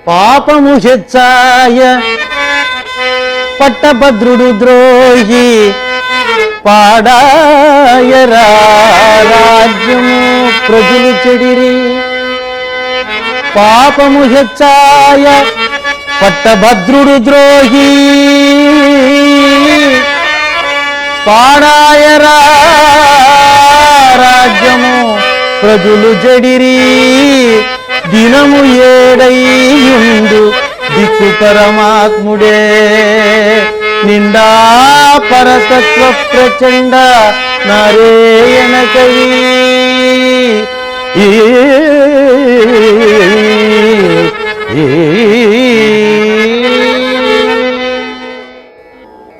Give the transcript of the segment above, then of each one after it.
పాపము హెచ్చాయ పట్టభద్రుడు ద్రోహి పాడాయరా రాజ్యము ప్రజలు చెడిరి. పాపము హెచ్చాయ పట్టభద్రుడు ద్రోహి పాడాయరా రాజ్యము ప్రజలు జడిరి. దినము ఏడైయుండు దిక్కు పరమాత్ముడే నిండా పరతత్వ ప్రచండ నారాయణ కవి.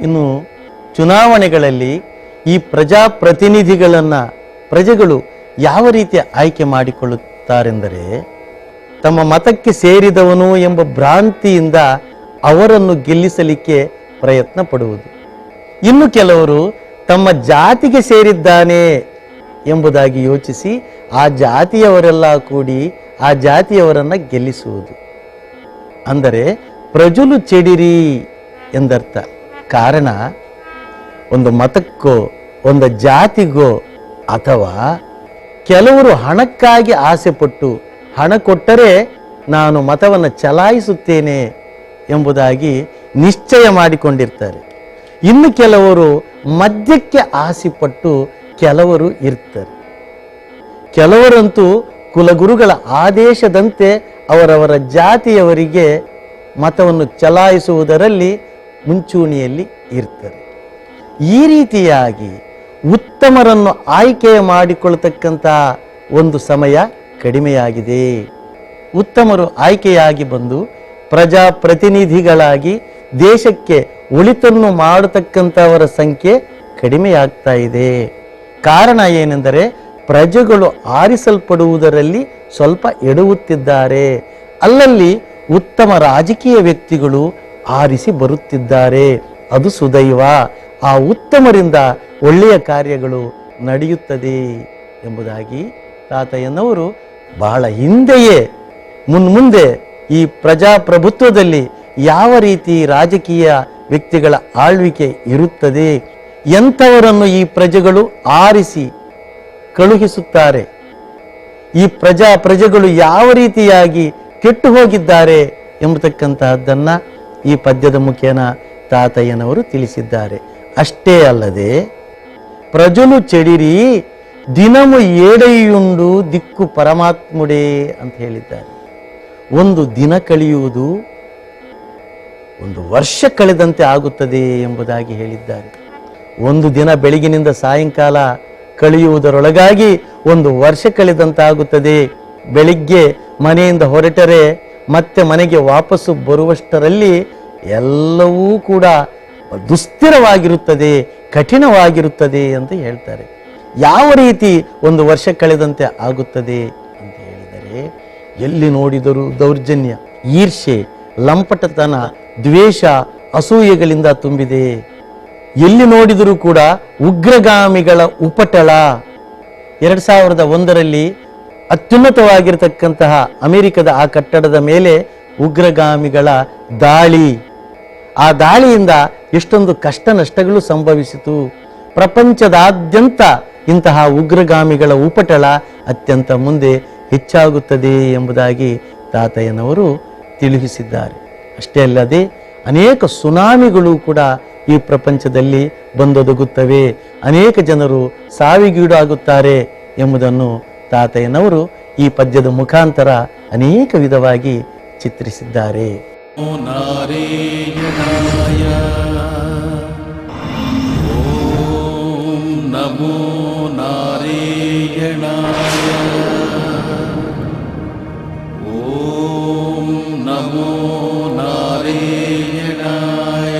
ಇನ್ನು ಚುನಾವಣೆಗಳಲ್ಲಿ ಈ ಪ್ರಜಾಪ್ರತಿನಿಧಿಗಳನ್ನು ಪ್ರಜೆಗಳು ಯಾವ ರೀತಿ ಆಯ್ಕೆ ಮಾಡಿಕೊಳ್ಳುತ್ತಾರೆಂದರೆ, ತಮ್ಮ ಮತಕ್ಕೆ ಸೇರಿದವನು ಎಂಬ ಭ್ರಾಂತಿಯಿಂದ ಅವರನ್ನು ಗೆಲ್ಲಿಸಲಿಕ್ಕೆ ಪ್ರಯತ್ನ ಪಡುವುದು. ಇನ್ನು ಕೆಲವರು ತಮ್ಮ ಜಾತಿಗೆ ಸೇರಿದ್ದಾನೆ ಎಂಬುದಾಗಿ ಯೋಚಿಸಿ ಆ ಜಾತಿಯವರೆಲ್ಲ ಕೂಡಿ ಆ ಜಾತಿಯವರನ್ನು ಗೆಲ್ಲಿಸುವುದು. ಅಂದರೆ ಪ್ರಜಲು ಚೆಡಿರಿ ಎಂದರ್ಥ. ಕಾರಣ, ಒಂದು ಮತಕ್ಕೋ ಒಂದು ಜಾತಿಗೋ ಅಥವಾ ಕೆಲವರು ಹಣಕ್ಕಾಗಿ ಆಸೆ ಪಟ್ಟು ಹಣ ಕೊಟ್ಟರೆ ನಾನು ಮತವನ್ನು ಚಲಾಯಿಸುತ್ತೇನೆ ಎಂಬುದಾಗಿ ನಿಶ್ಚಯ ಮಾಡಿಕೊಂಡಿರ್ತಾರೆ. ಇನ್ನು ಕೆಲವರು ಮದ್ಯಕ್ಕೆ ಆಸೆ ಪಟ್ಟು ಕೆಲವರು ಇರ್ತಾರೆ. ಕೆಲವರಂತೂ ಕುಲಗುರುಗಳ ಆದೇಶದಂತೆ ಅವರವರ ಜಾತಿಯವರಿಗೆ ಮತವನ್ನು ಚಲಾಯಿಸುವುದರಲ್ಲಿ ಮುಂಚೂಣಿಯಲ್ಲಿ ಇರ್ತಾರೆ. ಈ ರೀತಿಯಾಗಿ ಉತ್ತಮರನ್ನು ಆಯ್ಕೆ ಮಾಡಿಕೊಳ್ಳತಕ್ಕಂಥ ಒಂದು ಸಮಯ ಕಡಿಮೆಯಾಗಿದೆ. ಉತ್ತಮರು ಆಯ್ಕೆಯಾಗಿ ಬಂದು ಪ್ರಜಾಪ್ರತಿನಿಧಿಗಳಾಗಿ ದೇಶಕ್ಕೆ ಒಳಿತನ್ನು ಮಾಡತಕ್ಕಂಥವರ ಸಂಖ್ಯೆ ಕಡಿಮೆಯಾಗ್ತಾ ಇದೆ. ಕಾರಣ ಏನೆಂದರೆ, ಪ್ರಜೆಗಳು ಆರಿಸಲ್ಪಡುವುದರಲ್ಲಿ ಸ್ವಲ್ಪ ಎಡುವುತ್ತಿದ್ದಾರೆ. ಅಲ್ಲಲ್ಲಿ ಉತ್ತಮ ರಾಜಕೀಯ ವ್ಯಕ್ತಿಗಳು ಆರಿಸಿ ಬರುತ್ತಿದ್ದಾರೆ. ಅದು ಸುದೈವ. ಆ ಉತ್ತಮರಿಂದ ಒಳ್ಳೆಯ ಕಾರ್ಯಗಳು ನಡೆಯುತ್ತದೆ ಎಂಬುದಾಗಿ ತಾತಯ್ಯನವರು ಬಹಳ ಹಿಂದೆಯೇ ಮುಂದೆ ಈ ಪ್ರಜಾಪ್ರಭುತ್ವದಲ್ಲಿ ಯಾವ ರೀತಿ ರಾಜಕೀಯ ವ್ಯಕ್ತಿಗಳ ಆಳ್ವಿಕೆ ಇರುತ್ತದೆ, ಎಂಥವರನ್ನು ಈ ಪ್ರಜೆಗಳು ಆರಿಸಿ ಕಳುಹಿಸುತ್ತಾರೆ, ಈ ಪ್ರಜೆಗಳು ಯಾವ ರೀತಿಯಾಗಿ ಕೆಟ್ಟು ಹೋಗಿದ್ದಾರೆ ಎಂಬತಕ್ಕಂತಹದ್ದನ್ನು ಈ ಪದ್ಯದ ಮುಖೇನ ತಾತಯ್ಯನವರು ತಿಳಿಸಿದ್ದಾರೆ. ಅಷ್ಟೇ ಅಲ್ಲದೆ, ಪ್ರಜಲು ಚೆಡಿರಿ ದಿನಮು ಏಡೆಯುಂಡು ದಿಕ್ಕು ಪರಮಾತ್ಮುಡೇ ಅಂತ ಹೇಳಿದ್ದಾರೆ. ಒಂದು ದಿನ ಕಳೆಯುವುದು ಒಂದು ವರ್ಷ ಕಳೆದಂತೆ ಆಗುತ್ತದೆ ಎಂಬುದಾಗಿ ಹೇಳಿದ್ದಾರೆ. ಒಂದು ದಿನ ಬೆಳಗಿನಿಂದ ಸಾಯಂಕಾಲ ಕಳೆಯುವುದರೊಳಗಾಗಿ ಒಂದು ವರ್ಷ ಕಳೆದಂತಾಗುತ್ತದೆ. ಬೆಳಿಗ್ಗೆ ಮನೆಯಿಂದ ಹೊರಟರೆ ಮತ್ತೆ ಮನೆಗೆ ವಾಪಸ್ಸು ಬರುವಷ್ಟರಲ್ಲಿ ಎಲ್ಲವೂ ಕೂಡ ದುಸ್ಥಿರವಾಗಿರುತ್ತದೆ, ಕಠಿಣವಾಗಿರುತ್ತದೆ ಅಂತ ಹೇಳ್ತಾರೆ. ಯಾವ ರೀತಿ ಒಂದು ವರ್ಷ ಕಳೆದಂತೆ ಆಗುತ್ತದೆ ಅಂತ ಹೇಳಿದರೆ, ಎಲ್ಲಿ ನೋಡಿದರೂ ದೌರ್ಜನ್ಯ, ಈರ್ಷೆ, ಲಂಪಟತನ, ದ್ವೇಷ, ಅಸೂಯೆಗಳಿಂದ ತುಂಬಿದೆ. ಎಲ್ಲಿ ನೋಡಿದರೂ ಕೂಡ ಉಗ್ರಗಾಮಿಗಳ ಉಪಟಳ. 2001ರಲ್ಲಿ ಅತ್ಯುನ್ನತವಾಗಿರತಕ್ಕಂತಹ ಅಮೆರಿಕದ ಆ ಕಟ್ಟಡದ ಮೇಲೆ ಉಗ್ರಗಾಮಿಗಳ ದಾಳಿ. ಆ ದಾಳಿಯಿಂದ ಎಷ್ಟೊಂದು ಕಷ್ಟ ನಷ್ಟಗಳು ಸಂಭವಿಸಿತು. ಪ್ರಪಂಚದಾದ್ಯಂತ ಇಂತಹ ಉಗ್ರಗಾಮಿಗಳ ಉಪಟಳ ಅತ್ಯಂತ ಮುಂದೆ ಹೆಚ್ಚಾಗುತ್ತದೆ ಎಂಬುದಾಗಿ ತಾತಯ್ಯನವರು ತಿಳಿಸಿದ್ದಾರೆ. ಅಷ್ಟೇ ಅಲ್ಲದೆ ಅನೇಕ ಸುನಾಮಿಗಳು ಕೂಡ ಈ ಪ್ರಪಂಚದಲ್ಲಿ ಬಂದೊದಗುತ್ತವೆ. ಅನೇಕ ಜನರು ಸಾವಿಗೀಡಾಗುತ್ತಾರೆ ಎಂಬುದನ್ನು ತಾತಯ್ಯನವರು ಈ ಪದ್ಯದ ಮುಖಾಂತರ ಅನೇಕ ವಿಧವಾಗಿ ಚಿತ್ರಿಸಿದ್ದಾರೆ. ನಮೋ ನಾರಾಯಣಾಯ, ಓಂ ನಮೋ ನಾರಾಯಣಾಯ,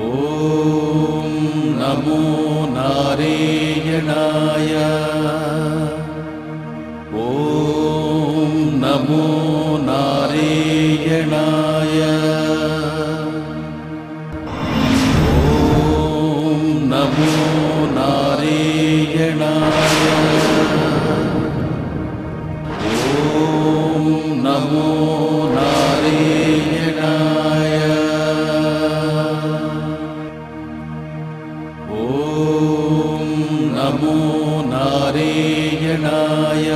ಓಂ ನಮೋ ನಾರಾಯಣಾಯ, ಓಂ ನಮೋ ನಾರಾಯಣಾಯ, ನಮೋ ನಾರಾಯಣಾಯ, नमो नारायणाय ॐ नमो नारायणाय